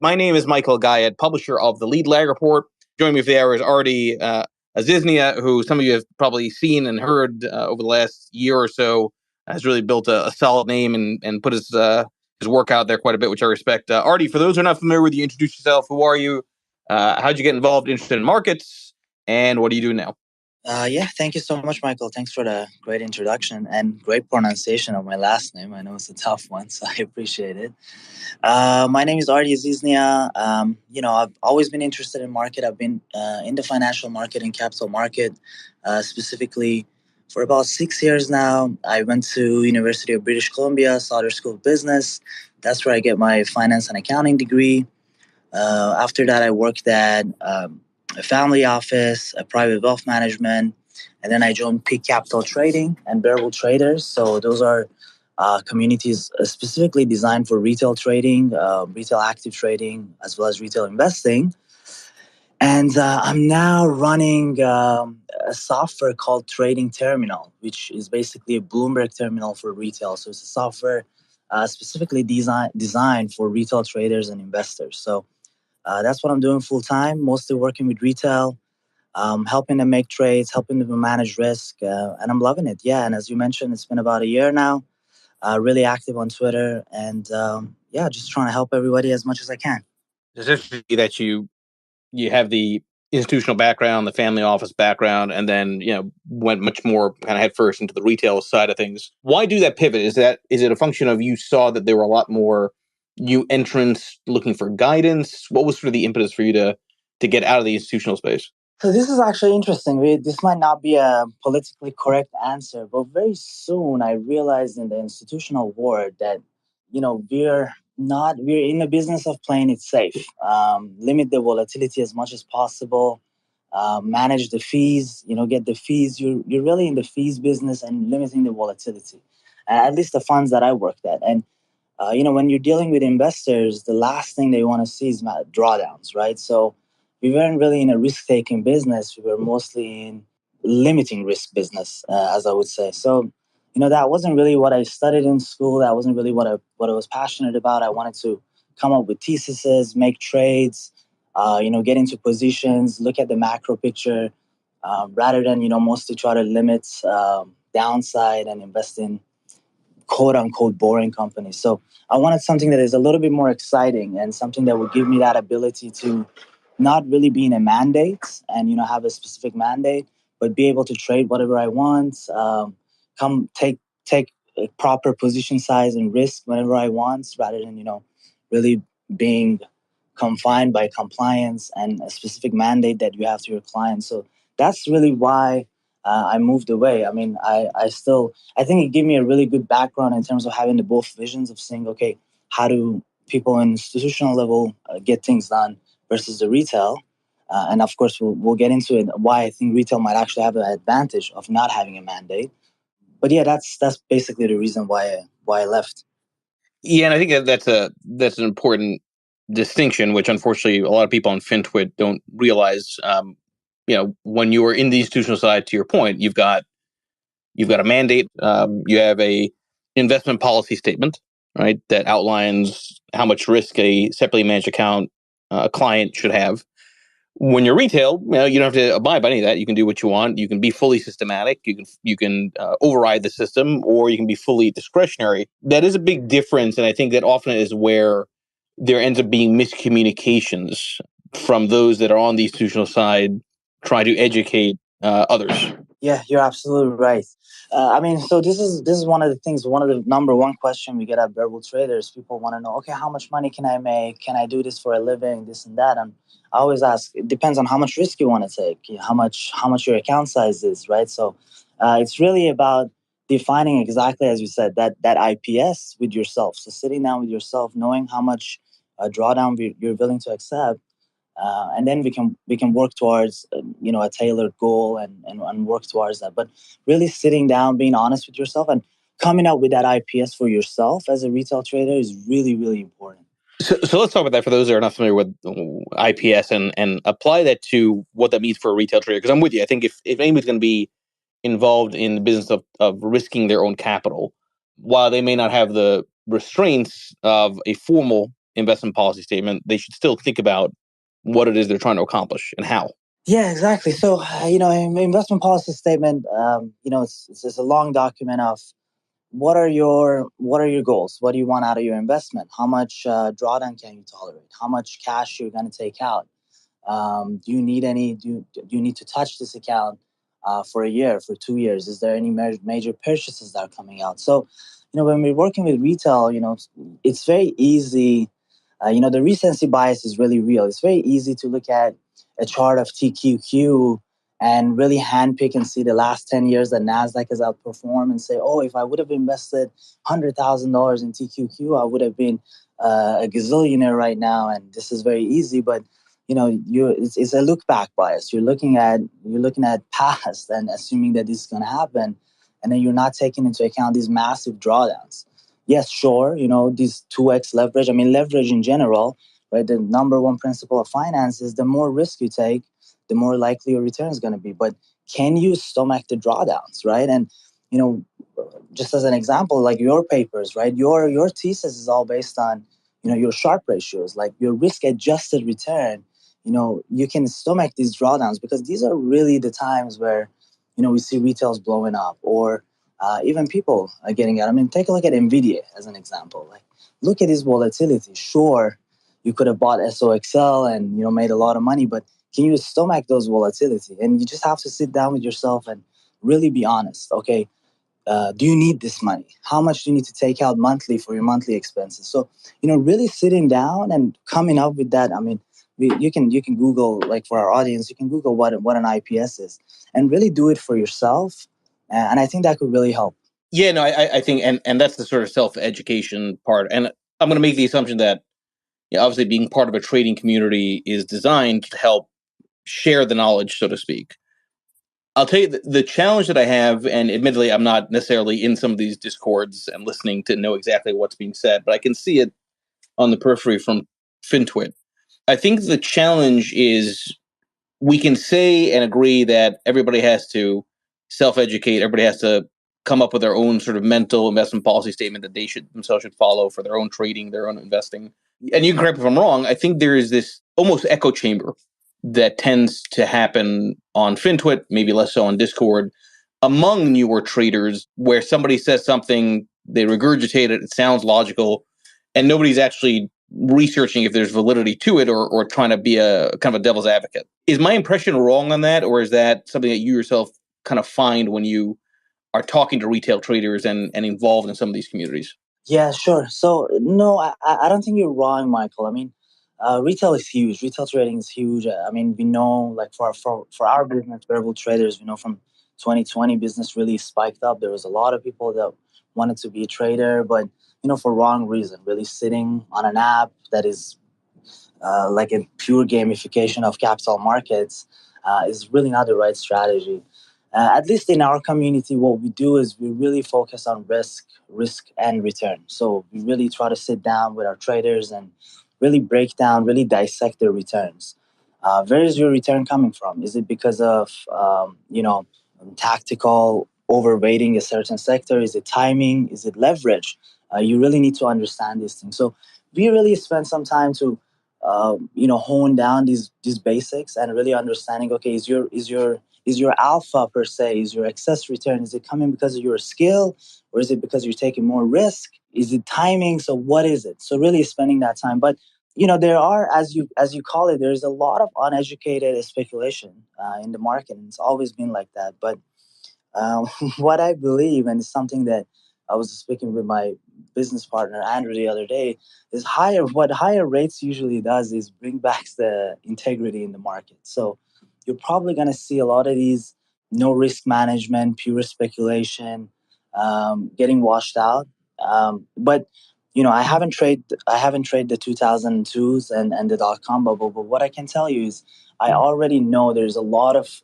My name is Michael Guyad, publisher of the Lead Lag Report. Joining me for the hour is Ardi Aaziznia, who some of you have probably seen and heard over the last year or so, has really built a solid name and put his work out there quite a bit, which I respect. Ardi, for those who are not familiar with you, introduce yourself. Who are you? How'd you get involved, interested in markets? And what do you do now? Thank you so much, Michael. Thanks for the great introduction and great pronunciation of my last name. I know it's a tough one, so I appreciate it. My name is Ardi Aaziznia. I've always been interested in market. I've been in the financial market and capital market, specifically for about 6 years now. I went to University of British Columbia, Sauder School of Business. That's where I get my finance and accounting degree. After that, I worked at a family office, a private wealth management, and then I joined Peak Capital Trading and Bearable Traders. So those are communities specifically designed for retail trading, retail active trading, as well as retail investing. And I'm now running a software called Trading Terminal, which is basically a Bloomberg terminal for retail. So it's a software specifically designed for retail traders and investors. So that's what I'm doing full time, mostly working with retail, helping them make trades, helping them manage risk, and I'm loving it. Yeah, and as you mentioned, it's been about a year now. Really active on Twitter, and just trying to help everybody as much as I can. It's interesting that you have the institutional background, the family office background, and then went much more kind of headfirst into the retail side of things. Why do that pivot? Is it a function of you saw that there were a lot more new entrants looking for guidance? What was sort of the impetus for you to get out of the institutional space? So this is actually interesting. This might not be a politically correct answer, but very soon I realized in the institutional world that, we're in the business of playing it safe. Limit the volatility as much as possible. Manage the fees, get the fees. You're really in the fees business and limiting the volatility. At least the funds that I worked at. And, when you're dealing with investors, the last thing they want to see is drawdowns, right? So we weren't really in a risk-taking business. We were mostly in limiting risk business, as I would say. So, that wasn't really what I studied in school. That wasn't really what I was passionate about. I wanted to come up with theses, make trades, get into positions, look at the macro picture, rather than, mostly try to limit downside and invest in quote-unquote boring companies. So I wanted something that is a little bit more exciting and something that would give me that ability to not really be in a mandate and, have a specific mandate, but be able to trade whatever I want, come take a proper position size and risk whenever I want, rather than, really being confined by compliance and a specific mandate that you have to your clients. So that's really why I moved away. I mean, I think it gave me a really good background in terms of having the both visions of saying, okay, how do people in institutional level get things done versus the retail? And of course, we'll get into it, why I think retail might actually have an advantage of not having a mandate. But yeah, that's basically the reason why I left. Yeah, and I think that's an important distinction, which unfortunately a lot of people on FinTwit don't realize. When you are in the institutional side, to your point, you've got a mandate. You have a investment policy statement, right, that outlines how much risk a separately managed account client should have. When you're retail, you don't have to abide by any of that. You can do what you want. You can be fully systematic. You can override the system, or you can be fully discretionary. That is a big difference, and I think that often is where there ends up being miscommunications from those that are on the institutional side trying to educate others. Yeah, you're absolutely right. So this is one of the things. One of the number one question we get at Bearable Traders, people want to know, okay, how much money can I make? Can I do this for a living? This and that. And I always ask, it depends on how much risk you want to take, how much your account size is, right? So it's really about defining exactly, as you said, that IPS with yourself. So sitting down with yourself, knowing how much drawdown you're willing to accept. And then we can work towards a tailored goal and work towards that. But really sitting down, being honest with yourself, and coming up with that IPS for yourself as a retail trader is really, really important. So let's talk about that for those that are not familiar with IPS and apply that to what that means for a retail trader. Because I'm with you. I think if anybody's going to be involved in the business of risking their own capital, while they may not have the restraints of a formal investment policy statement, they should still think about what it is they're trying to accomplish and how. Yeah, exactly. So, investment policy statement, it's a long document of what are your goals? What do you want out of your investment? How much drawdown can you tolerate? How much cash you're going to take out? Do you need any? Do you need to touch this account for a year, for 2 years? Is there any major purchases that are coming out? So, when we're working with retail, it's very easy. The recency bias is really real. It's very easy to look at a chart of TQQ and really handpick and see the last 10 years that NASDAQ has outperformed and say, oh, if I would have invested $100,000 in TQQ, I would have been a gazillionaire right now. And this is very easy, but it's a look back bias. You're looking at past and assuming that this is going to happen, and then you're not taking into account these massive drawdowns. Yes, sure, these 2x leverage. I mean, leverage in general, right? The number one principle of finance is the more risk you take, the more likely your return is going to be. But can you stomach the drawdowns, right? And just as an example, like your papers, right? Your thesis is all based on your Sharpe ratios, like your risk adjusted return. You can stomach these drawdowns because these are really the times where we see retails blowing up, or even people are getting out. I mean, take a look at Nvidia as an example. Like, look at this volatility. Sure, you could have bought SOXL and made a lot of money, but can you stomach those volatility? And you just have to sit down with yourself and really be honest. Okay, do you need this money? How much do you need to take out monthly for your monthly expenses? So, really sitting down and coming up with that. I mean, you can Google, like for our audience, you can Google what an IPS is and really do it for yourself. And I think that could really help. Yeah, no, I think, and that's the sort of self-education part. And I'm going to make the assumption that obviously being part of a trading community is designed to help share the knowledge, so to speak. I'll tell you the challenge that I have, and admittedly, I'm not necessarily in some of these discords and listening to know exactly what's being said, but I can see it on the periphery from FinTwit. I think the challenge is we can say and agree that everybody has to self-educate. Everybody has to come up with their own sort of mental investment policy statement that they themselves should follow for their own trading, their own investing. And you can correct me if I'm wrong. I think there is this almost echo chamber that tends to happen on FinTwit, maybe less so on Discord, among newer traders, where somebody says something, they regurgitate it, it sounds logical, and nobody's actually researching if there's validity to it, or trying to be a kind of a devil's advocate. Is my impression wrong on that, or is that something that you yourself kind of find when you are talking to retail traders and involved in some of these communities? Yeah, sure. So no, I don't think you're wrong, Michael. I mean, retail is huge. Retail trading is huge. I mean, we know, like for our business, variable traders, we know from 2020, business really spiked up. There was a lot of people that wanted to be a trader, but for wrong reason. Really sitting on an app that is like a pure gamification of capital markets is really not the right strategy. At least in our community, what we do is we really focus on risk and return. So we really try to sit down with our traders and really break down, really dissect their returns. Where is your return coming from? Is it because of tactical overweighting a certain sector? Is it timing? Is it leverage? You really need to understand these things. So we really spend some time to hone down these basics and really understanding. Okay, is your alpha per se, is your excess return, is it coming because of your skill, or is it because you're taking more risk? Is it timing? So what is it? So really spending that time. But there are, as you call it, there's a lot of uneducated speculation in the market, and it's always been like that. But what I believe, and it's something that I was speaking with my business partner Andrew the other day, is what higher rates usually does is bring back the integrity in the market. So you're probably going to see a lot of these no risk management, pure speculation, getting washed out. But I haven't traded the 2002s and the dot-com bubble. But what I can tell you is I already know there's a lot of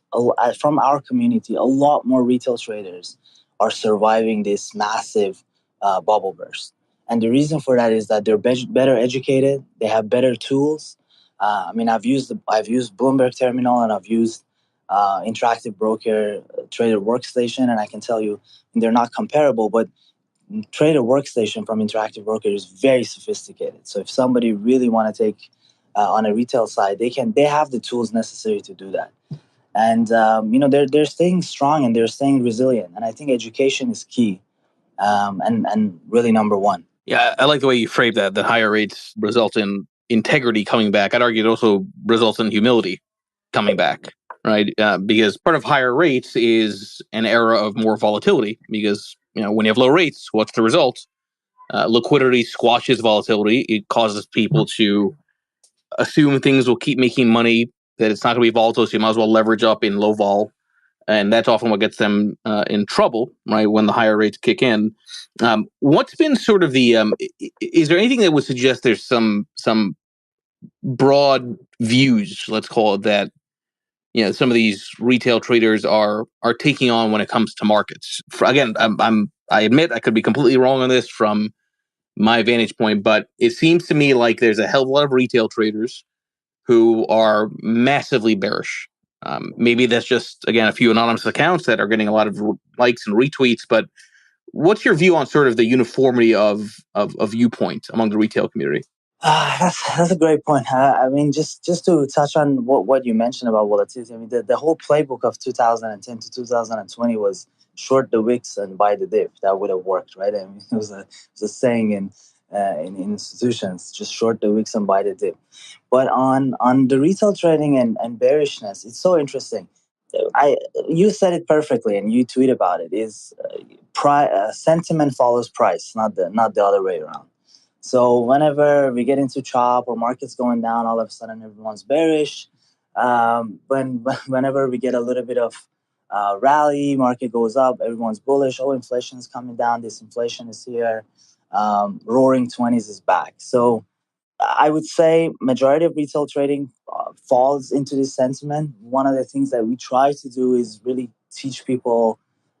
from our community, a lot more retail traders are surviving this massive bubble burst. And the reason for that is that they're better educated. They have better tools. I mean, I've used Bloomberg Terminal, and I've used Interactive Broker Trader Workstation, and I can tell you they're not comparable. But trader workstation from Interactive Broker is very sophisticated. So if somebody really want to take on a retail side, they have the tools necessary to do that. And they're staying strong and they're staying resilient. And I think education is key, and really number one. Yeah, I like the way you frame that. The higher rates result in integrity coming back. I'd argue it also results in humility coming back, right? Because part of higher rates is an era of more volatility. Because when you have low rates, what's the result? Liquidity squashes volatility. It causes people to assume things will keep making money, that it's not going to be volatile, so you might as well leverage up in low vol. And that's often what gets them in trouble, right, when the higher rates kick in. What's been sort of the is there anything that would suggest there's some broad views, let's call it that, some of these retail traders are taking on when it comes to markets? Again, I admit I could be completely wrong on this from my vantage point, but it seems to me like there's a hell of a lot of retail traders who are massively bearish. Maybe that's just, again, a few anonymous accounts that are getting a lot of likes and retweets, but what's your view on sort of the uniformity of viewpoint among the retail community? That's a great point. I mean, just to touch on what you mentioned about volatility. I mean, the whole playbook of 2010 to 2020 was short the wicks and buy the dip. That would have worked, right? I mean, it was a saying in institutions: just short the wicks and buy the dip. But on the retail trading and bearishness, it's so interesting. You said it perfectly, and you tweet about it. Is sentiment follows price, not the other way around. So whenever we get into chop or markets going down, all of a sudden everyone's bearish. Whenever we get a little bit of rally, market goes up, everyone's bullish. Oh, inflation is coming down. Disinflation is here. Roaring 20s is back. So I would say majority of retail trading falls into this sentiment. One of the things that we try to do is really teach people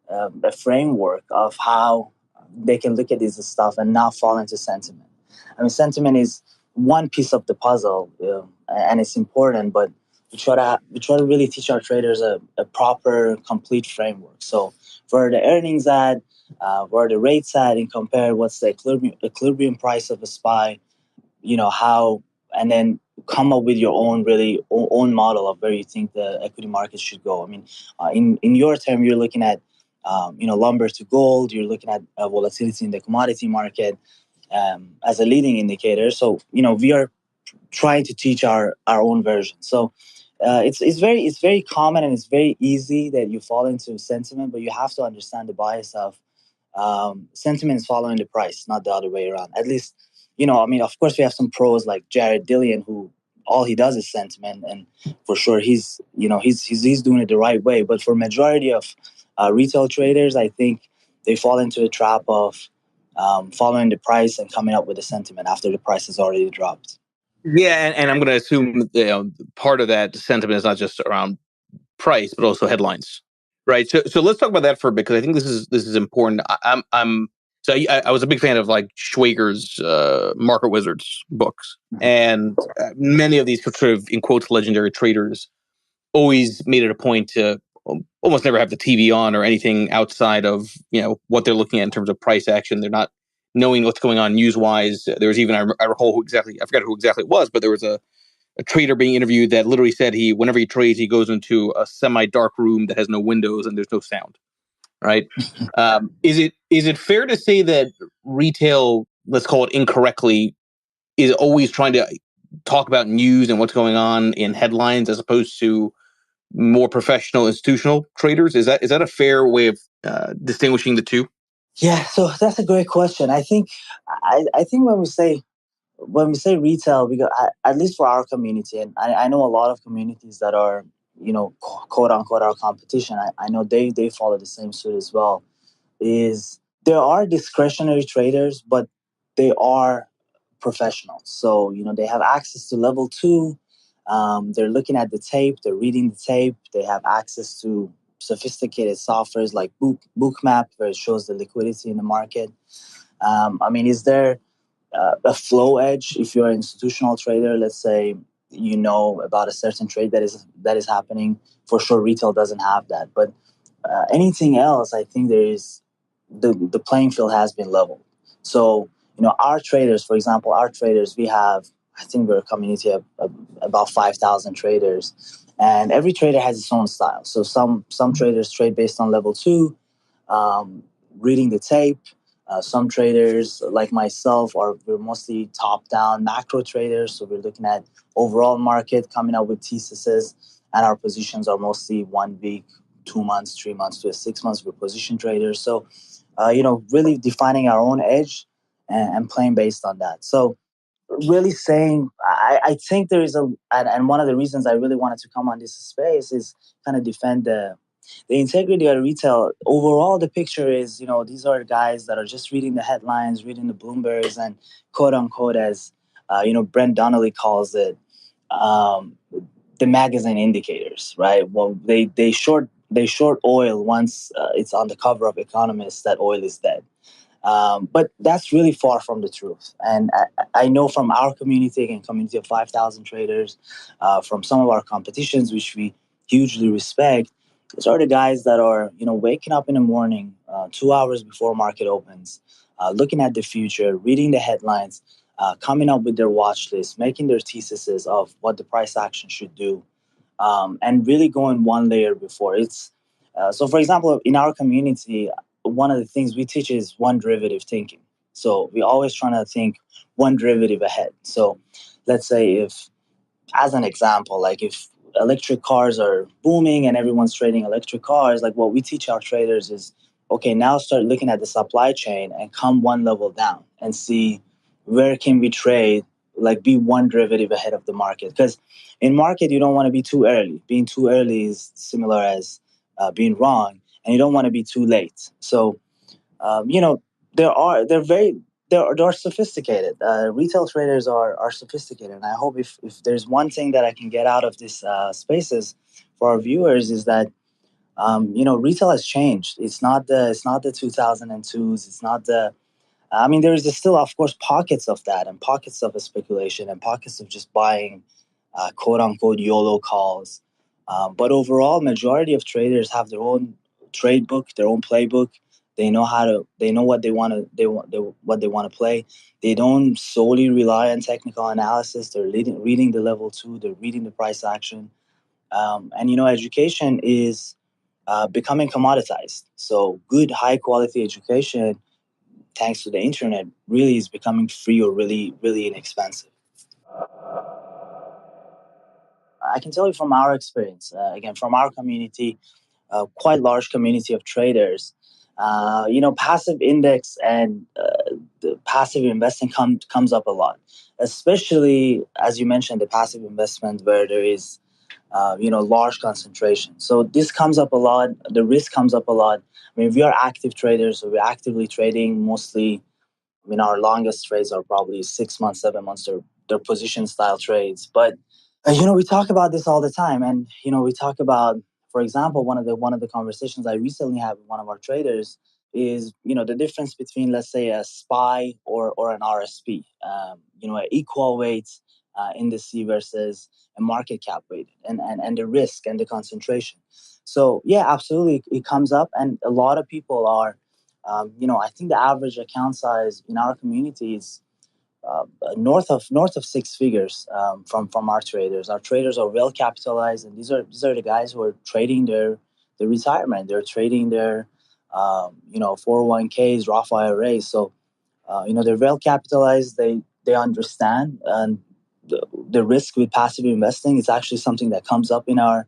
a framework of how they can look at this stuff and not fall into sentiment. I mean, sentiment is one piece of the puzzle, and it's important, but we try to really teach our traders a proper, complete framework. So where are the earnings at, where are the rates at, and compare what's the equilibrium price of a SPY, how, and then come up with your own model of where you think the equity market should go. I mean, in your term, you're looking at lumber to gold. You're looking at volatility in the commodity market as a leading indicator. So we are trying to teach our own version. So it's very common and it's very easy that you fall into sentiment, but you have to understand the bias of sentiment is following the price, not the other way around. At least, I mean, of course, we have some pros like Jared Dillian, who all he does is sentiment, and for sure he's doing it the right way. But for majority of retail traders, I think they fall into a trap of following the price and coming up with a sentiment after the price has already dropped. Yeah, and I'm going to assume part of that sentiment is not just around price, but also headlines, right? So let's talk about that for a bit, because I think this is important. I was a big fan of like Schwager's Market Wizards books, and many of these sort of, in quotes, legendary traders always made it a point to almost never have the TV on or anything outside of what they're looking at in terms of price action. They're not knowing what's going on news wise. There was even, I recall I forgot who exactly it was, but there was a trader being interviewed that literally said whenever he trades, he goes into a semi-dark room that has no windows and there's no sound. Right? Is it fair to say that retail, let's call it incorrectly, is always trying to talk about news and what's going on in headlines as opposed to more professional institutional traders? Is that a fair way of distinguishing the two? Yeah, so that's a great question. I think when we say retail, because at least for our community, and I know a lot of communities that are quote unquote our competition. I know they follow the same suit as well. Is there are discretionary traders, but they are professionals. So they have access to level 2. They're looking at the tape. They're reading the tape. They have access to sophisticated softwares like Bookmap, where it shows the liquidity in the market. I mean, is there a flow edge if you're an institutional trader? Let's say about a certain trade that is happening. For sure, retail doesn't have that. But anything else, I think there is the playing field has been leveled. So our traders, for example, we have, I think we're a community of about 5,000 traders, and every trader has its own style. So some traders trade based on level two, um, reading the tape. Some traders, like myself, we're mostly top-down macro traders. So we're looking at overall market, coming up with theses, and our positions are mostly 1 week, 2 months, 3 months to 6 months. We're position traders. So, really defining our own edge and playing based on that. So really saying, I think there is and one of the reasons I really wanted to come on this space is kind of defend the integrity of retail. Overall, the picture is, these are guys that are just reading the headlines, reading the Bloombergs, and quote unquote, as Brent Donnelly calls it, um, the magazine indicators, right? Well, they short oil once it's on the cover of Economist that oil is dead. But that's really far from the truth. And I know from our community, again, community of 5,000 traders, from some of our competitions, which we hugely respect, those are the guys that are, waking up in the morning, 2 hours before market opens, looking at the future, reading the headlines, coming up with their watch list, making their theses of what the price action should do, and really going one layer before. So, for example, in our community, one of the things we teach is one derivative thinking. So we're always trying to think one derivative ahead. So let's say, if, as an example, like if electric cars are booming and everyone's trading electric cars, like what we teach our traders is, okay, now start looking at the supply chain and come one level down and see where can we trade, like be one derivative ahead of the market. Because in market, you don't want to be too early. Being too early is similar as being wrong, and you don't want to be too late. So um, you know, they're sophisticated. Retail traders are sophisticated, and I hope if there's one thing that I can get out of this spaces for our viewers is that retail has changed. It's not the 2002s. It's not the I mean, there is still, of course, pockets of that and pockets of a speculation and pockets of just buying, quote unquote, YOLO calls. But overall, majority of traders have their own trade book, their own playbook. They know what they want to, what they want to play. They don't solely rely on technical analysis. They're reading the level two. They're reading the price action. And education is becoming commoditized. So good, high quality education, thanks to the internet, really is becoming free or really, really inexpensive. I can tell you from our experience, again, from our community, quite large community of traders, passive index and the passive investing comes up a lot, especially, as you mentioned, the passive investment where there is, large concentration. So this comes up a lot. The risk comes up a lot. I mean, we are active traders, so we're actively trading mostly. I mean, our longest trades are probably 6 months, 7 months. They're position style trades. But we talk about this all the time, and we talk about, for example, one of the conversations I recently had with one of our traders is the difference between, let's say, a SPY or an RSP. An equal weight indice versus a market cap weight, and the risk and the concentration. So yeah, absolutely, it comes up, and a lot of people are. I think the average account size in our community is north of six figures, from our traders. Our traders are well capitalized, and these are the guys who are trading their retirement. They're trading their 401ks, Roth IRAs. So they're well capitalized. They understand, and the risk with passive investing is actually something that comes up in our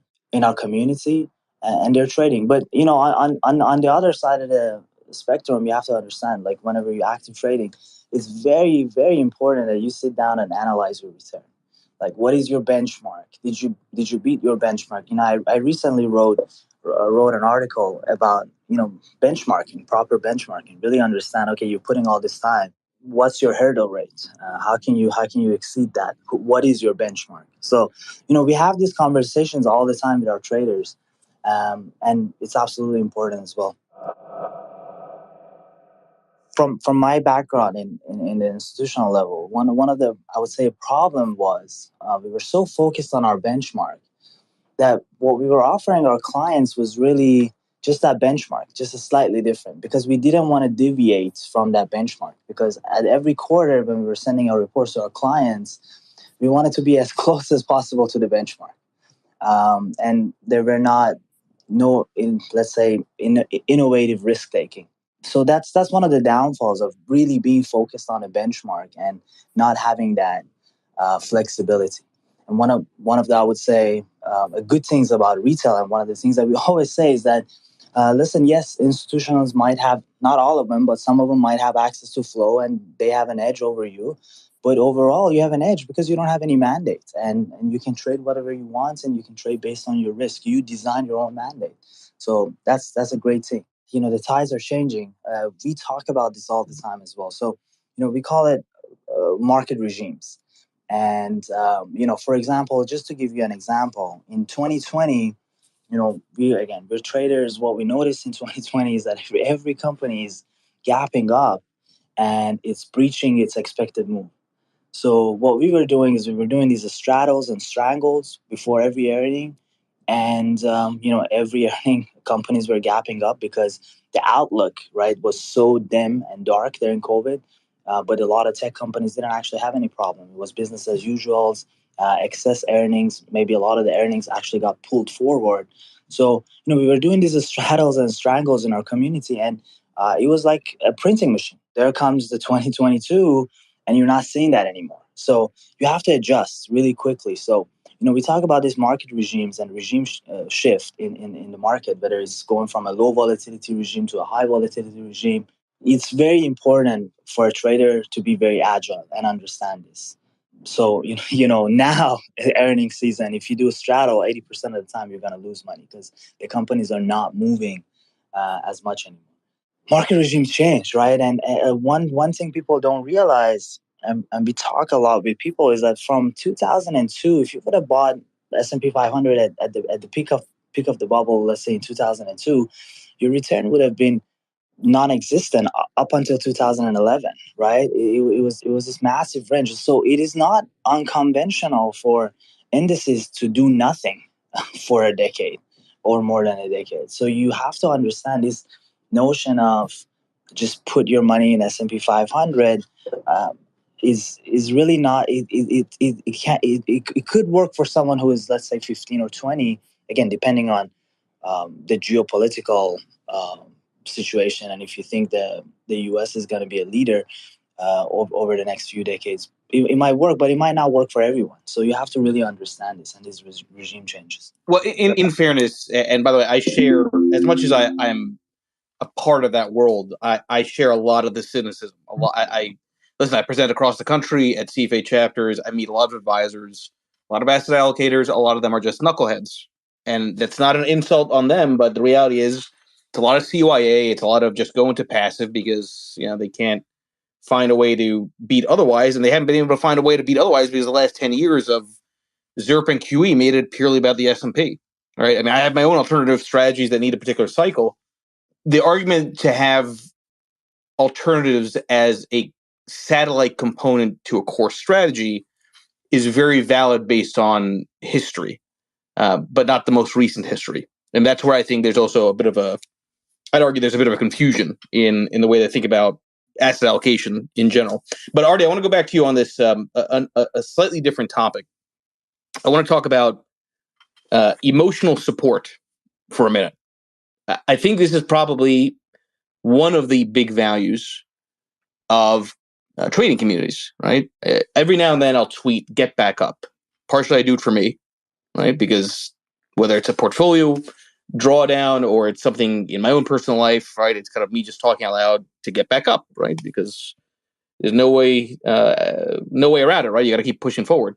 community, and they're trading. But on the other side of the spectrum, you have to understand, like, whenever you're active trading, it's very, very important that you sit down and analyze your return. Like, what is your benchmark? Did you beat your benchmark? I recently wrote an article about benchmarking, proper benchmarking. Really understand. Okay, you're putting all this time. What's your hurdle rate? How can you exceed that? What is your benchmark? So we have these conversations all the time with our traders, and it's absolutely important as well. From my background in the institutional level, one of the, I would say, problem was, we were so focused on our benchmark that what we were offering our clients was really just that benchmark, just a slightly different, because we didn't want to deviate from that benchmark. Because at every quarter, when we were sending our reports to our clients, we wanted to be as close as possible to the benchmark. And there were not no let's say innovative risk taking. So that's one of the downfalls of really being focused on a benchmark and not having that flexibility. And one of the, I would say, good things about retail, and one of the things that we always say is that listen, yes, institutionals might have, not all of them, but some of them might have access to flow and they have an edge over you. But overall, you have an edge because you don't have any mandate, and you can trade whatever you want, and you can trade based on your risk. You design your own mandate. So that's a great thing. The tides are changing. We talk about this all the time as well. So, we call it market regimes. And, for example, just to give you an example, in 2020, we're traders. What we noticed in 2020 is that every company is gapping up and it's breaching its expected move. So what we were doing is we were doing these straddles and strangles before every earning, and every earning companies were gapping up because the outlook, right, was so dim and dark during COVID. But a lot of tech companies didn't actually have any problem. It was business as usual, excess earnings. Maybe a lot of the earnings actually got pulled forward. So we were doing these straddles and strangles in our community, and it was like a printing machine. There comes the 2022, and you're not seeing that anymore. So you have to adjust really quickly. So we talk about these market regimes and regime shift in the market, whether it's going from a low volatility regime to a high volatility regime. It's very important for a trader to be very agile and understand this. So, now earnings season, if you do a straddle, 80% of the time you're going to lose money because the companies are not moving as much anymore. Market regimes change, right? And one thing people don't realize, and we talk a lot with people, is that from 2002, if you would have bought S&P 500 at the peak of the bubble, let's say in 2002, your return would have been non-existent up until 2011, right? It was this massive range. So it is not unconventional for indices to do nothing for a decade or more than a decade. So you have to understand this notion of just put your money in S&P 500 is really not, it could work for someone who is, let's say, 15 or 20, again depending on the geopolitical situation, and if you think the US is going to be a leader over the next few decades, it might work, but it might not work for everyone. So you have to really understand this and these regime changes. Well, in fairness, and by the way, I share, as much as I'm a part of that world, I share a lot of the cynicism. A lot. I listen. I present across the country at CFA chapters. I meet a lot of advisors, a lot of asset allocators. A lot of them are just knuckleheads, and that's not an insult on them. But the reality is, it's a lot of CYA. It's a lot of just going to passive because they can't find a way to beat otherwise, and they haven't been able to find a way to beat otherwise because the last 10 years of ZERP and QE made it purely about the S&P. All right. I mean, I have my own alternative strategies that need a particular cycle. The argument to have alternatives as a satellite component to a core strategy is very valid based on history, but not the most recent history. And that's where I think there's also a bit of I'd argue there's a bit of a confusion in the way they think about asset allocation in general. But Ardi, I want to go back to you on this a slightly different topic. I want to talk about emotional support for a minute. I think this is probably one of the big values of trading communities, right? Every now and then I'll tweet, get back up. Partially I do it for me, right? Because whether it's a portfolio drawdown or it's something in my own personal life, right? It's kind of me just talking out loud to get back up, right? Because there's no way around it, right? You got to keep pushing forward.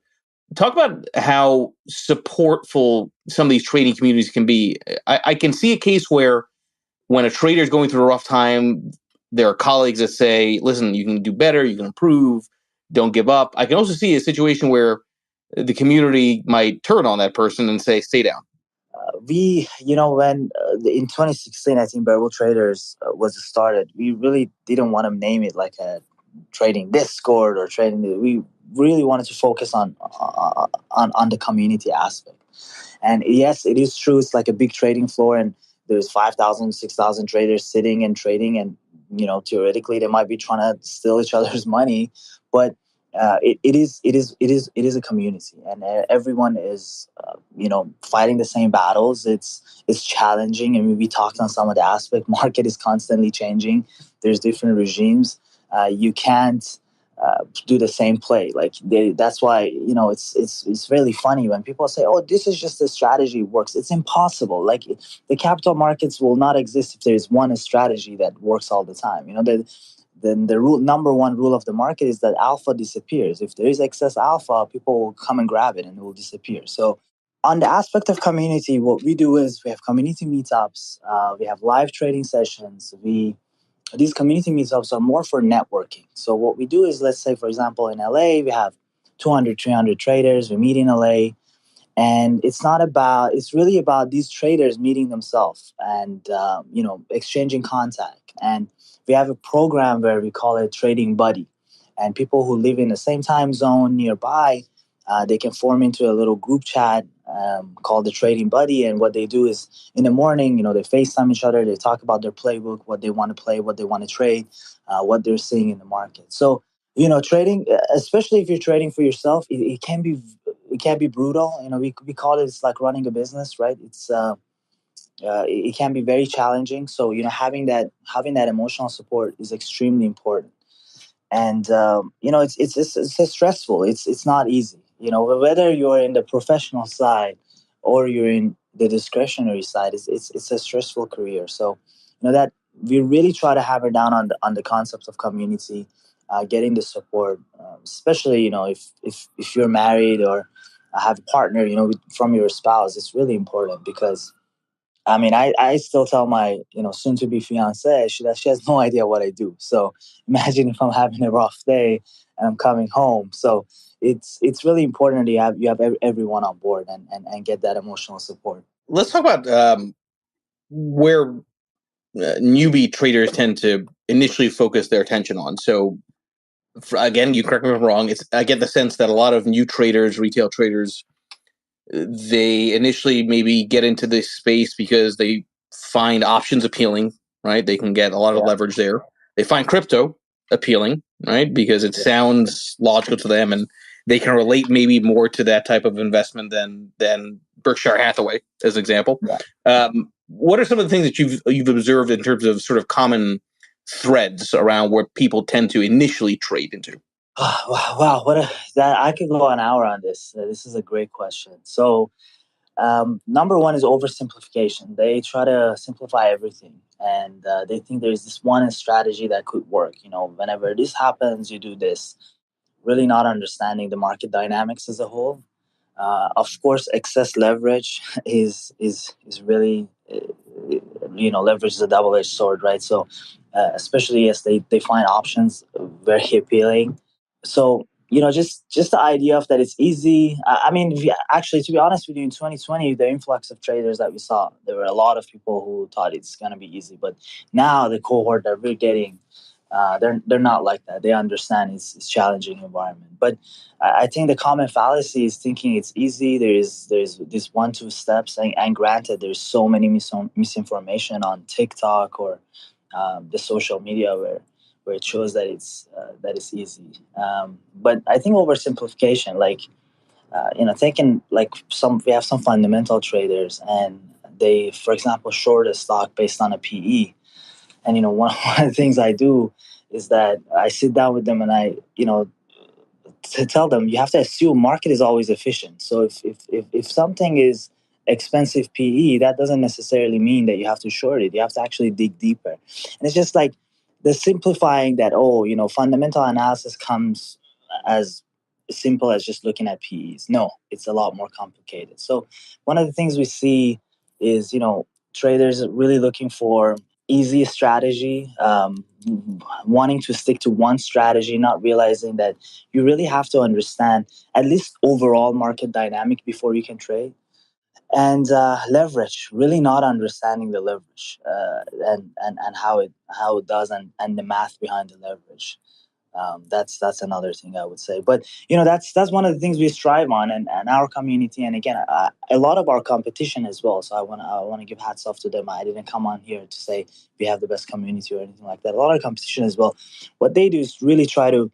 Talk about how supportful some of these trading communities can be. I can see a case where when a trader is going through a rough time, there are colleagues that say, listen, you can do better, you can improve, don't give up. I can also see a situation where the community might turn on that person and say, stay down. When in 2016, I think Bearable Traders was started, we really didn't want to name it like a trading Discord or trading. We really wanted to focus on the community aspect. And yes, it is true. It's like a big trading floor, and there's 5,000, 6,000 traders sitting and trading, and theoretically they might be trying to steal each other's money, but it is a community, and everyone is fighting the same battles. It's challenging. I mean, we talked on some of the aspect. Market is constantly changing. There's different regimes. You can't do the same play. That's why it's really funny when people say, "Oh, this is just a strategy works." It's impossible. The capital markets will not exist if there is one strategy that works all the time. Then the number one rule of the market is that alpha disappears. If there is excess alpha, people will come and grab it and it will disappear. So on the aspect of community, what we do is we have community meetups, we have live trading sessions. These community meetups are more for networking. So what we do is, let's say, for example, in LA, we have 200, 300 traders. We meet in LA. And it's really about these traders meeting themselves and, exchanging contact. And we have a program where we call it Trading Buddy. And people who live in the same time zone nearby, they can form into a little group chat called the Trading Buddy. And what they do is in the morning, they FaceTime each other. They talk about their playbook, what they want to play, what they want to trade, what they're seeing in the market. So, trading, especially if you're trading for yourself, it can be brutal. We call it's like running a business, right? It can be very challenging. So having that emotional support is extremely important. And it's stressful. It's not easy. Whether you're in the professional side or you're in the discretionary side, it's a stressful career. So that we really try to hammer down on the concept of community, getting the support, especially if you're married or have a partner, from your spouse. It's really important because I mean, I still tell my, soon to be fiance that she has no idea what I do. So imagine if I'm having a rough day and I'm coming home. So it's really important that you have everyone on board and get that emotional support. Let's talk about where newbie traders tend to initially focus their attention on. So again, you correct me if I'm wrong. I get the sense that a lot of new traders, retail traders, they initially maybe get into this space because they find options appealing, right? They can get a lot of leverage there. They find crypto appealing, right? Because it sounds logical to them and they can relate maybe more to that type of investment than Berkshire Hathaway, as an example. What are some of the things that you've observed in terms of sort of common threads around where people tend to initially trade into? Wow, that I could go an hour on this. This is a great question. So, number one is oversimplification. They try to simplify everything, and they think there's this one strategy that could work. Whenever this happens, you do this. Really not understanding the market dynamics as a whole. Of course, excess leverage is really, leverage is a double-edged sword, right? So, especially as they find options very appealing. So just the idea of that it's easy. I mean, actually, to be honest with you, in 2020, the influx of traders that we saw, there were a lot of people who thought it's gonna be easy. But now the cohort that we're getting, they're not like that. They understand it's challenging environment. But I think the common fallacy is thinking it's easy. There's this 1-2 steps, and granted, there's so many misinformation on TikTok or the social media where it shows that it's easy. But I think oversimplification, taking we have some fundamental traders and they, for example, short a stock based on a PE. And one of the things I do is that I sit down with them and I to tell them you have to assume market is always efficient. So if something is expensive PE, that doesn't necessarily mean that you have to short it. You have to actually dig deeper. And it's just like the simplifying that, fundamental analysis comes as simple as just looking at PEs. No, it's a lot more complicated. So one of the things we see is, traders really looking for easy strategy, wanting to stick to one strategy, not realizing that you really have to understand at least overall market dynamic before you can trade. And leverage, really not understanding the leverage and how it does and the math behind the leverage. That's another thing I would say. But that's one of the things we strive on, and our community, and again, a lot of our competition as well. So I want to give hats off to them. I didn't come on here to say we have the best community or anything like that. A lot of competition as well. What they do is really try to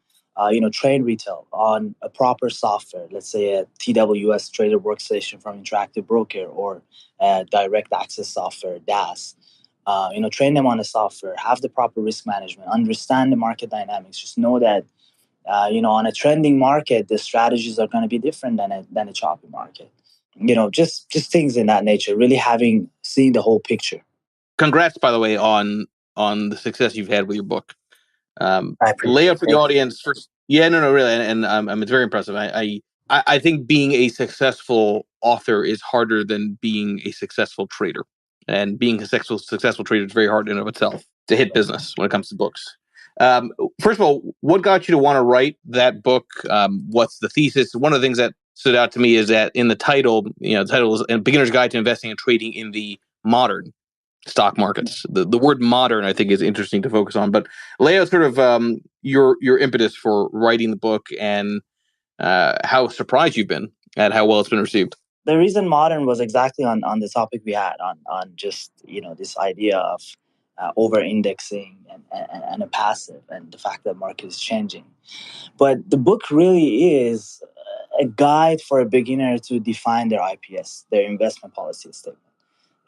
train retail on a proper software. Let's say a TWS Trader Workstation from Interactive Broker, or Direct Access Software DAS. Train them on the software, have the proper risk management, understand the market dynamics. Just know that on a trending market, the strategies are going to be different than a choppy market. Just things in that nature. Really seeing the whole picture. Congrats, by the way, on the success you've had with your book. I appreciate Lay it. out for the audience first. Yeah, no, really, and it's very impressive. I think being a successful author is harder than being a successful trader, and being a successful trader is very hard in and of itself to hit business when it comes to books. First of all, what got you to want to write that book? What's the thesis? One of the things that stood out to me is that in the title, the title is "A Beginner's Guide to Investing and Trading in the Modern Stock Markets." The word "modern" I think is interesting to focus on. But lay out sort of your impetus for writing the book, and how surprised you've been at how well it's been received. The reason modern was exactly on the topic we had on just this idea of over indexing and a passive, and the fact that market is changing. But the book really is a guide for a beginner to define their IPS, their investment policy statement.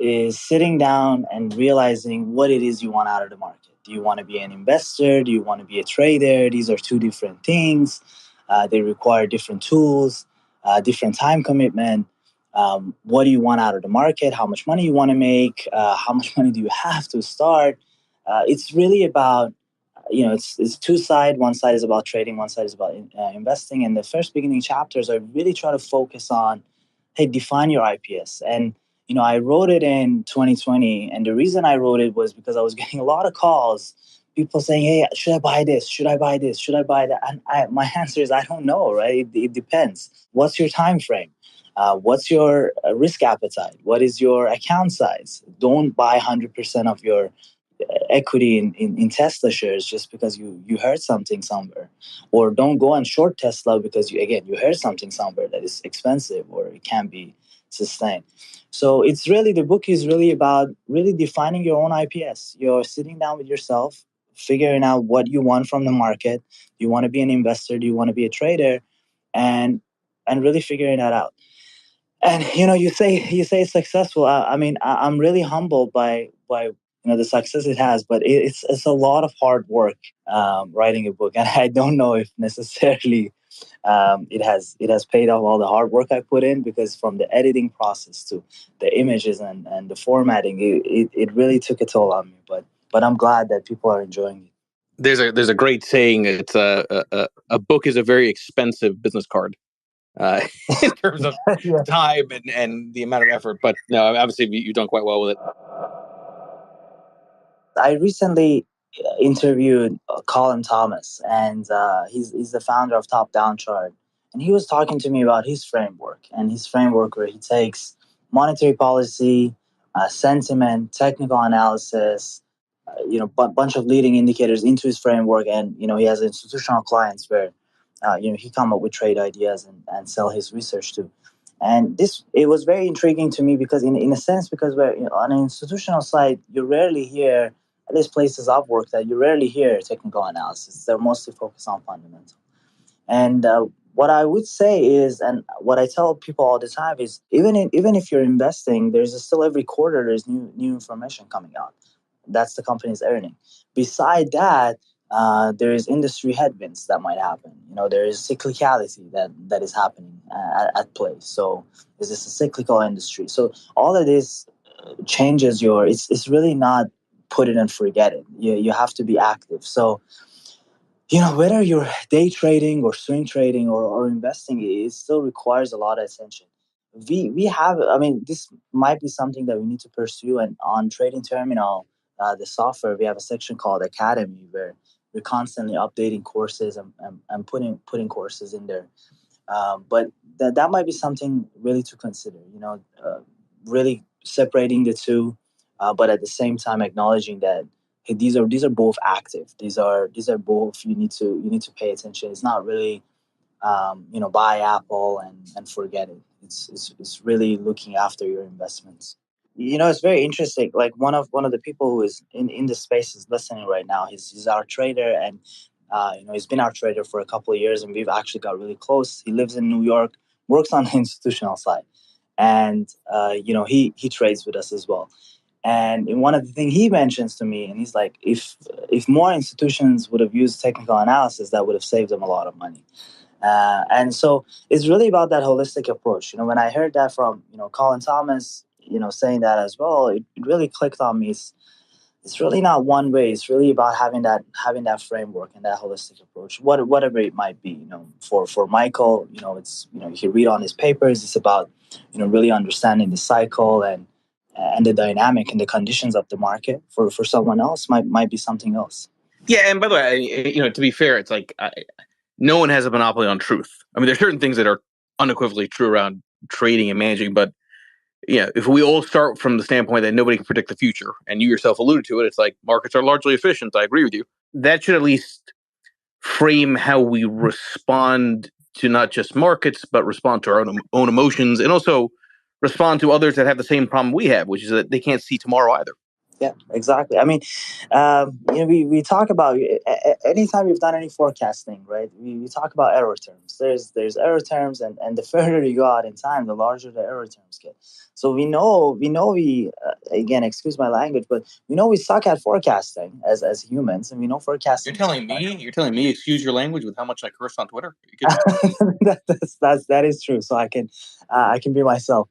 Is sitting down and realizing what it is you want out of the market. Do you want to be an investor? Do you want to be a trader? These are two different things. They require different tools, different time commitment. What do you want out of the market? How much money you want to make? How much money do you have to start? It's really about it's two sides. One side is about trading. One side is about investing. And the first beginning chapters, I really try to focus on, hey, define your IPS. And I wrote it in 2020, and the reason I wrote it was because I was getting a lot of calls, people saying, "Hey, should I buy this? Should I buy this? Should I buy that?" And my answer is, I don't know, right? It depends. What's your time frame? What's your risk appetite? What is your account size? Don't buy 100% of your equity in Tesla shares just because you heard something somewhere, or don't go and short Tesla because you heard something somewhere that is expensive or it can't be sustained. So the book is really about really defining your own IPS. You're sitting down with yourself, figuring out what you want from the market. Do you want to be an investor? Do you want to be a trader? And really figuring that out. And you say it's successful. I'm really humbled by the success it has, but it's a lot of hard work writing a book, and I don't know if necessarily it has paid off all the hard work I put in, because from the editing process to the images and the formatting, it really took a toll on me. But I'm glad that people are enjoying it. There's a great saying. It's a book is a very expensive business card. In terms of time and the amount of effort. But no, obviously you've done quite well with it. I recently interviewed Colin Thomas, and he's the founder of Top Down Chart, and he was talking to me about his framework, where he takes monetary policy, sentiment, technical analysis, bunch of leading indicators into his framework, and he has institutional clients where he come up with trade ideas and sell his research to. And it was very intriguing to me because in a sense, because we're on an institutional side, you rarely hear, at least places I've worked at, you rarely hear technical analysis. They're mostly focused on fundamental. And what I would say is, and what I tell people all the time is, even if you're investing, there's still every quarter there's new information coming out. That's the company's earning. Beside that, there is industry headwinds that might happen. There is cyclicality that is happening at play. So is this a cyclical industry? So all of this changes it's really not put it and forget it. You have to be active. So whether you're day trading or swing trading or investing, it still requires a lot of attention. We have, this might be something that we need to pursue. And on Trading Terminal, the software, we have a section called Academy, where we're constantly updating courses and putting courses in there. But that might be something really to consider, really separating the two, but at the same time acknowledging that hey, these are both active. These are both you need to pay attention. It's not really buy Apple and forget it. It's really looking after your investments. It's very interesting. Like one of the people who is in the space is listening right now. He's our trader, and he's been our trader for a couple of years, and we've actually got really close. He lives in New York, works on the institutional side, and he trades with us as well. And in one of the things he mentions to me, and he's like, if more institutions would have used technical analysis, that would have saved them a lot of money. And so it's really about that holistic approach. When I heard that from Colin Thomas, saying that as well, it really clicked on me. It's really not one way. It's really about having that framework and that holistic approach, whatever it might be. For Michael, it's you can read on his papers. It's about really understanding the cycle and the dynamic and the conditions of the market. For someone else, might be something else. Yeah, and by the way, to be fair, it's like no one has a monopoly on truth. I mean, there's certain things that are unequivocally true around trading and managing, but if we all start from the standpoint that nobody can predict the future, and you yourself alluded to it, it's like markets are largely efficient. I agree with you. That should at least frame how we respond to not just markets, but respond to our own emotions, and also respond to others that have the same problem we have, which is that they can't see tomorrow either. Yeah, exactly. I mean, we talk about anytime we've done any forecasting, right? We talk about error terms. There's error terms, and the further you go out in time, the larger the error terms get. So we again, excuse my language, but we know we suck at forecasting as humans, and we know forecasting. You're telling me, excuse your language with how much I curse on Twitter. That is true. So I can be myself.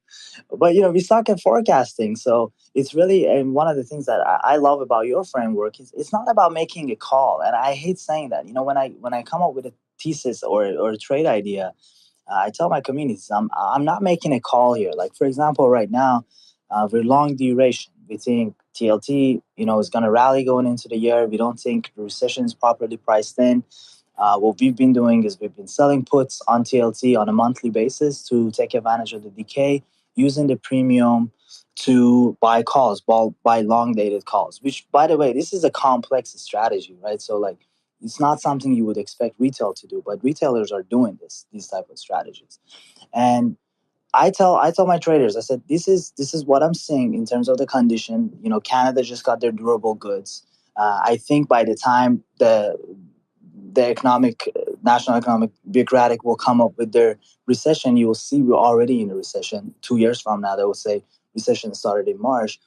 But we suck at forecasting, so it's really, and one of the things that I love about your framework is it's not about making a call, and I hate saying that. When I come up with a thesis or a trade idea, I tell my communities I'm not making a call here. Like for example, right now, we're long duration. We think TLT is going to rally going into the year. We don't think the recession is properly priced in. What we've been doing is we've been selling puts on TLT on a monthly basis to take advantage of the decay, using the premium to buy calls, buy long dated calls, which, by the way, this is a complex strategy, right? So like, it's not something you would expect retail to do, but retailers are doing these type of strategies. And I tell my traders, I said, this is what I'm seeing in terms of the condition. Canada just got their durable goods. I think by the time the national economic bureaucratic will come up with their recession, you will see we're already in a recession. 2 years from now, they will say recession started in March.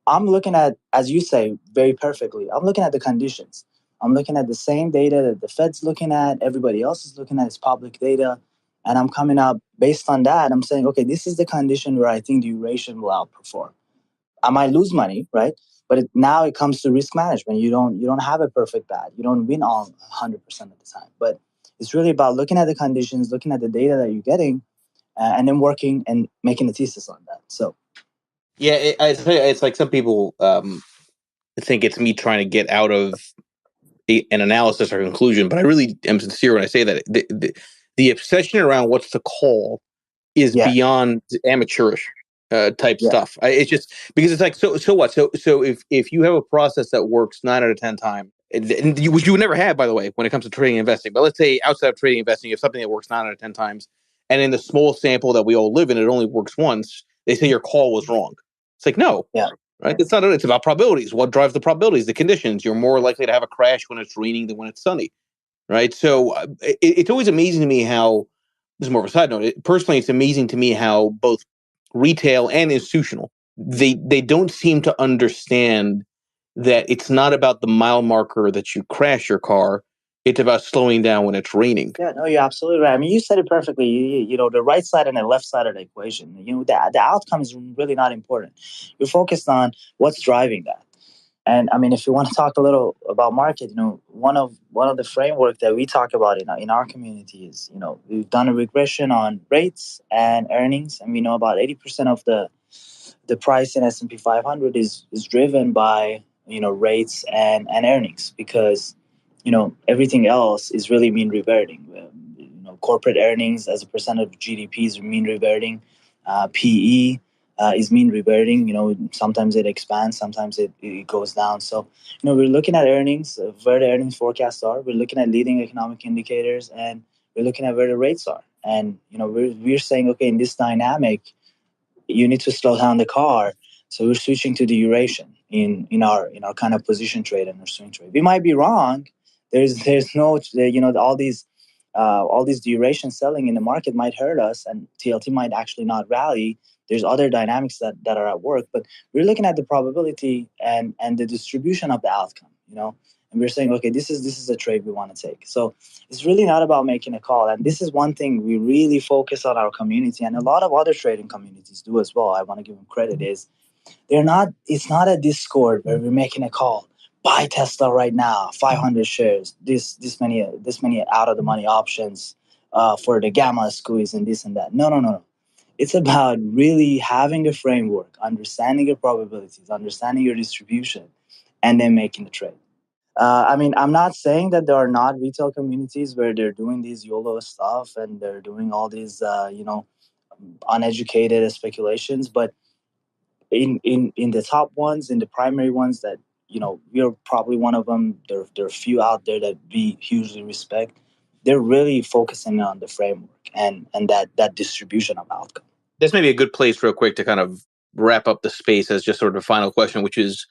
I'm looking at, as you say very perfectly, I'm looking at the conditions. I'm looking at the same data that the Fed's looking at, everybody else is looking at, is public data. And I'm coming up based on that. I'm saying, okay, this is the condition where I think duration will outperform. I might lose money, right? But now it comes to risk management. You don't have a perfect bet. You don't win all 100% of the time. But it's really about looking at the conditions, looking at the data that you're getting, and then working and making a thesis on that. So, yeah, it's like some people think it's me trying to get out of an analysis or conclusion, but I really am sincere when I say that the obsession around what's the call is beyond amateurish type stuff. It's just because it's like, so what? So if you have a process that works 9 out of 10 times, which you would never have, by the way, when it comes to trading and investing, but let's say outside of trading and investing, you have something that works 9 out of 10 times, and in the small sample that we all live in, it only works once. They say your call was wrong. It's like, no. Yeah. Right? It's not. It's about probabilities. What drives the probabilities? The conditions. You're more likely to have a crash when it's raining than when it's sunny, right? So it's always amazing to me how. This is more of a side note. Personally, it's amazing to me how both retail and institutional they don't seem to understand that it's not about the mile marker that you crash your car. It's about slowing down when it's raining. Yeah, no, you're absolutely right. I mean, you said it perfectly. The right side and the left side of the equation. The outcome is really not important. You're focused on what's driving that. And I mean, if you want to talk a little about market, one of the framework that we talk about in our community is, we've done a regression on rates and earnings, and we know about 80% of the price in S&P 500 is driven by rates and earnings, because everything else is really mean reverting. Corporate earnings as a percent of GDP is mean reverting. PE, is mean reverting. Sometimes it expands, sometimes it goes down. So, we're looking at earnings, where the earnings forecasts are. We're looking at leading economic indicators, and we're looking at where the rates are. And, we're saying, okay, in this dynamic, you need to slow down the car. So we're switching to the duration in our kind of position trade and our swing trade. We might be wrong. There's no, all these duration selling in the market might hurt us, and TLT might actually not rally. There's other dynamics that are at work, but we're looking at the probability and the distribution of the outcome. And we're saying, okay, this is a trade we want to take. So it's really not about making a call. And this is one thing we really focus on our community, and a lot of other trading communities do as well. I want to give them credit. It's not a Discord where we're making a call. Buy Tesla right now, 500 shares, this many out of the money options for the gamma squeeze and this and that. No, no, no, no. It's about really having a framework, understanding your probabilities, understanding your distribution, and then making the trade. I'm not saying that there are not retail communities where they're doing these YOLO stuff and they're doing all these, uneducated speculations. But in the top ones, in the primary ones that, we're probably one of them. There are a few out there that we hugely respect. They're really focusing on the framework and that distribution of outcome. This may be a good place real quick to kind of wrap up the space as just sort of a final question, which is,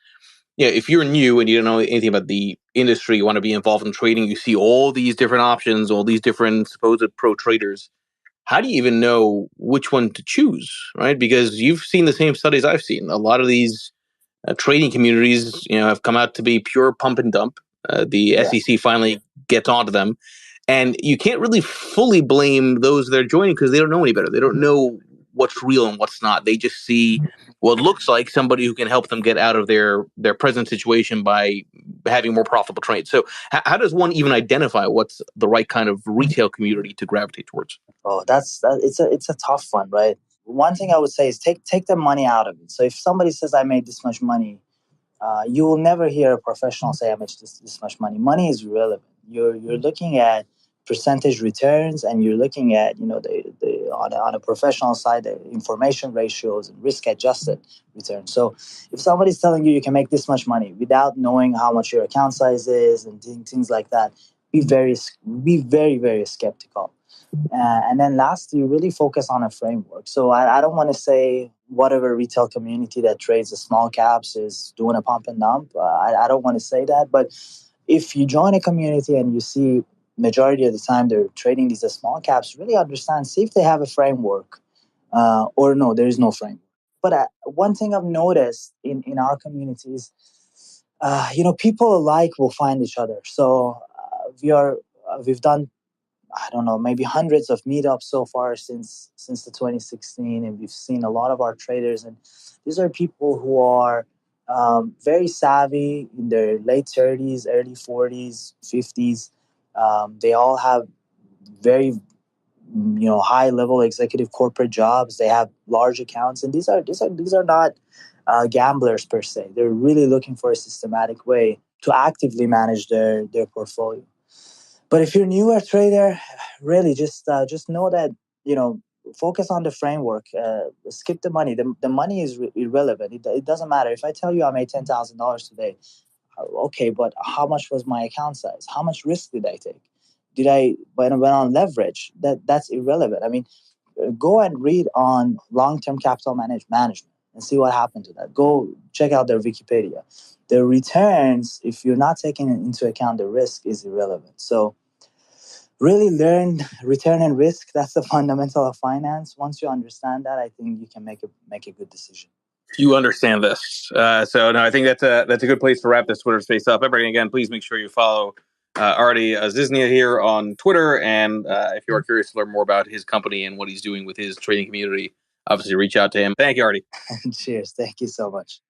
if you're new and you don't know anything about the industry, you want to be involved in trading, you see all these different options, all these different supposed pro traders. How do you even know which one to choose, right? Because you've seen the same studies I've seen. A lot of these trading communities, have come out to be pure pump and dump. The SEC finally gets onto them, and you can't really fully blame those that are joining because they don't know any better. They don't know what's real and what's not. They just see what looks like somebody who can help them get out of their present situation by having more profitable trades. So how does one even identify what's the right kind of retail community to gravitate towards? Oh, it's a tough one, right? One thing I would say is take the money out of it. So if somebody says I made this much money, you will never hear a professional say I made this much money. Money is irrelevant. You're looking at percentage returns, and you're looking at on a professional side the information ratios and risk adjusted returns. So if somebody's telling you can make this much money without knowing how much your account size is and things like that, be very, very skeptical. And then lastly, really focus on a framework. So I don't want to say whatever retail community that trades the small caps is doing a pump and dump. I don't want to say that. But if you join a community and you see majority of the time they're trading these small caps, really understand, see if they have a framework or no, there is no framework. But one thing I've noticed in our communities, people alike will find each other. So we've done, I don't know, maybe hundreds of meetups so far since the 2016, and we've seen a lot of our traders. And these are people who are very savvy in their late 30s, early 40s, 50s. They all have very high level executive corporate jobs. They have large accounts, and these are not gamblers per se. They're really looking for a systematic way to actively manage their portfolio. But if you're new a trader, really just know that, focus on the framework. Skip the money. The money is irrelevant. It doesn't matter. If I tell you I made $10,000 today, okay, but how much was my account size? How much risk did I take? Did I went on leverage? That's irrelevant. Go and read on long-term capital management and see what happened to that. Go check out their Wikipedia. The returns, if you're not taking into account the risk, is irrelevant. So really learn return and risk. That's the fundamental of finance. Once you understand that, I think you can make a good decision. You understand this. So no, I think that's a good place to wrap this Twitter space up. Everybody, again, please make sure you follow Ardi Aaziznia here on Twitter. And if you are curious to learn more about his company and what he's doing with his trading community, obviously reach out to him. Thank you, Ardi. Cheers. Thank you so much.